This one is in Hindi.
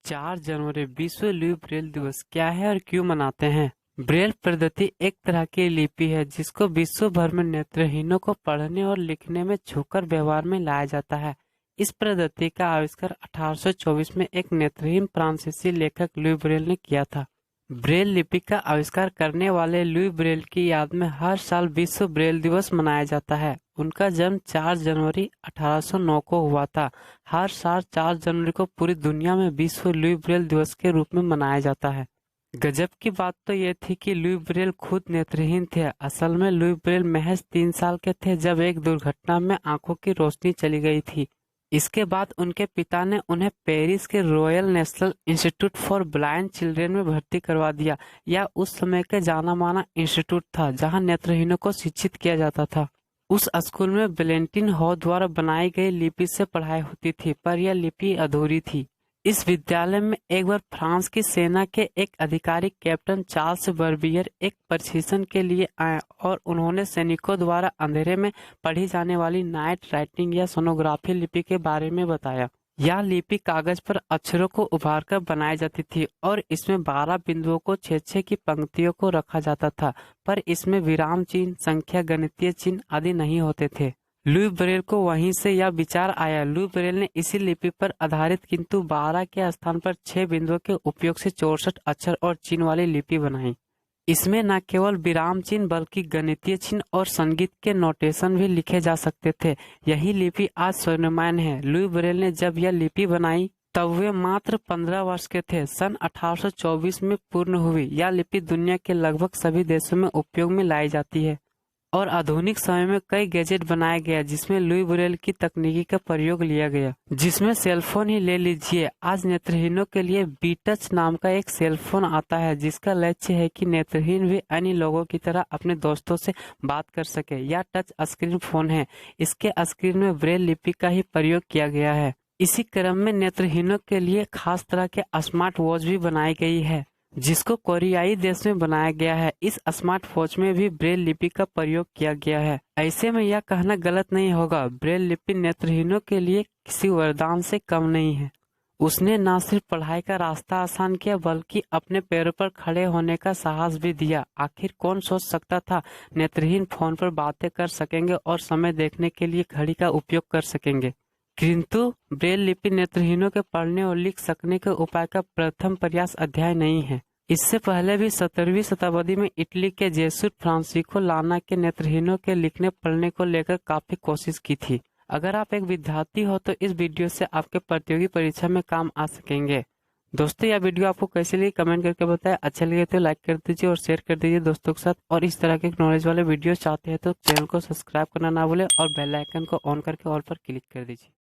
4 जनवरी विश्व लुई ब्रेल दिवस क्या है और क्यों मनाते हैं? ब्रेल पद्धति एक तरह की लिपि है जिसको विश्व भर में नेत्रहीनों को पढ़ने और लिखने में छूकर व्यवहार में लाया जाता है। इस पद्धति का आविष्कार 1824 में एक नेत्रहीन फ्रांसीसी लेखक लुई ब्रेल ने किया था। ब्रेल लिपि का आविष्कार करने वाले लुई ब्रेल की याद में हर साल विश्व ब्रेल दिवस मनाया जाता है। उनका जन्म 4 जनवरी 1809 को हुआ था। हर साल 4 जनवरी को पूरी दुनिया में विश्व लुई ब्रेल दिवस के रूप में मनाया जाता है। गजब की बात तो ये थी कि लुई ब्रेल खुद नेत्रहीन थे। असल में लुई ब्रेल महज 3 साल के थे जब एक दुर्घटना में आंखों की रोशनी चली गई थी। इसके बाद उनके पिता ने उन्हें पेरिस के royal national institute for blind children में भर्ती करवा दिया। यह उस समय के जाना माना इंस्टीट्यूट था जहां नेत्रहीनों को शिक्षित किया जाता था। उस स्कूल में वेलेंटिन हॉ द्वारा बनाई गई लिपि से पढ़ाई होती थी, पर यह लिपि अधूरी थी। इस विद्यालय में एक बार फ्रांस की सेना के एक अधिकारी कैप्टन चार्ल्स बर्बियर एक प्रशिक्षण के लिए आए और उन्होंने सैनिकों द्वारा अंधेरे में पढ़ी जाने वाली नाइट राइटिंग या सोनोग्राफी लिपि के बारे में बताया। यह लिपि कागज पर अक्षरों को उभारकर बनाई जाती थी और इसमें 12 बिंदुओं को 6-6 की पंक्तियों को रखा जाता था, पर इसमें विराम चिन्ह, संख्या, गणितीय चिन्ह आदि नहीं होते थे। लुई ब्रेल को वहीं से यह विचार आया। लुई ब्रेल ने इसी लिपि पर आधारित किंतु 12 के स्थान पर 6 बिंदुओं के उपयोग से 64 अक्षर और चिन्ह वाली लिपि बनाई। इसमें न केवल विराम चिन्ह बल्कि गणितीय चिन्ह और संगीत के नोटेशन भी लिखे जा सकते थे। यही लिपि आज स्वर्णिम है। लुई ब्रेल ने जब यह लिपि बनाई तब वे मात्र 15 वर्ष के थे। सन 1824 में पूर्ण हुई। यह लिपि दुनिया के लगभग सभी देशों में उपयोग में लाई जाती है और आधुनिक समय में कई गैजेट बनाए गए जिसमें लुई ब्रेल की तकनीकी का प्रयोग लिया गया, जिसमें सेलफोन ही ले लीजिए। आज नेत्रहीनों के लिए बी टच नाम का एक सेलफोन आता है जिसका लक्ष्य है कि नेत्रहीन भी अन्य लोगों की तरह अपने दोस्तों से बात कर सके। यह टच स्क्रीन फोन है। इसके स्क्रीन में ब्रेल लिपि का ही प्रयोग किया गया है। इसी क्रम में नेत्रहीनों के लिए खास तरह के स्मार्ट वॉच भी बनाई गई है जिसको कोरियाई देश में बनाया गया है। इस स्मार्ट वॉच में भी ब्रेल लिपि का प्रयोग किया गया है। ऐसे में यह कहना गलत नहीं होगा, ब्रेल लिपि नेत्रहीनों के लिए किसी वरदान से कम नहीं है। उसने न सिर्फ पढ़ाई का रास्ता आसान किया बल्कि अपने पैरों पर खड़े होने का साहस भी दिया। आखिर कौन सोच सकता था नेत्रहीन फोन पर बातें कर सकेंगे और समय देखने के लिए घड़ी का उपयोग कर सकेंगे। किंतु ब्रेल लिपि नेत्रहीनों के पढ़ने और लिख सकने के उपाय का प्रथम प्रयास अध्याय नहीं है। इससे पहले भी 17वीं शताब्दी में इटली के जेसुइट फ्रांसिस्को लाना के नेत्रहीनों के लिखने पढ़ने को लेकर काफी कोशिश की थी। अगर आप एक विद्यार्थी हो तो इस वीडियो से आपके प्रतियोगी परीक्षा में काम आ सकेंगे। दोस्तों, यह वीडियो आपको कैसे लगी कमेंट करके बताएं। अच्छा लगे तो लाइक कर दीजिए और शेयर कर दीजिए दोस्तों के साथ। और इस तरह के नॉलेज वाले वीडियो चाहते हैं तो चैनल को सब्सक्राइब करना ना भूलें और बेल आइकन को ऑन करके ऑल पर क्लिक कर दीजिए।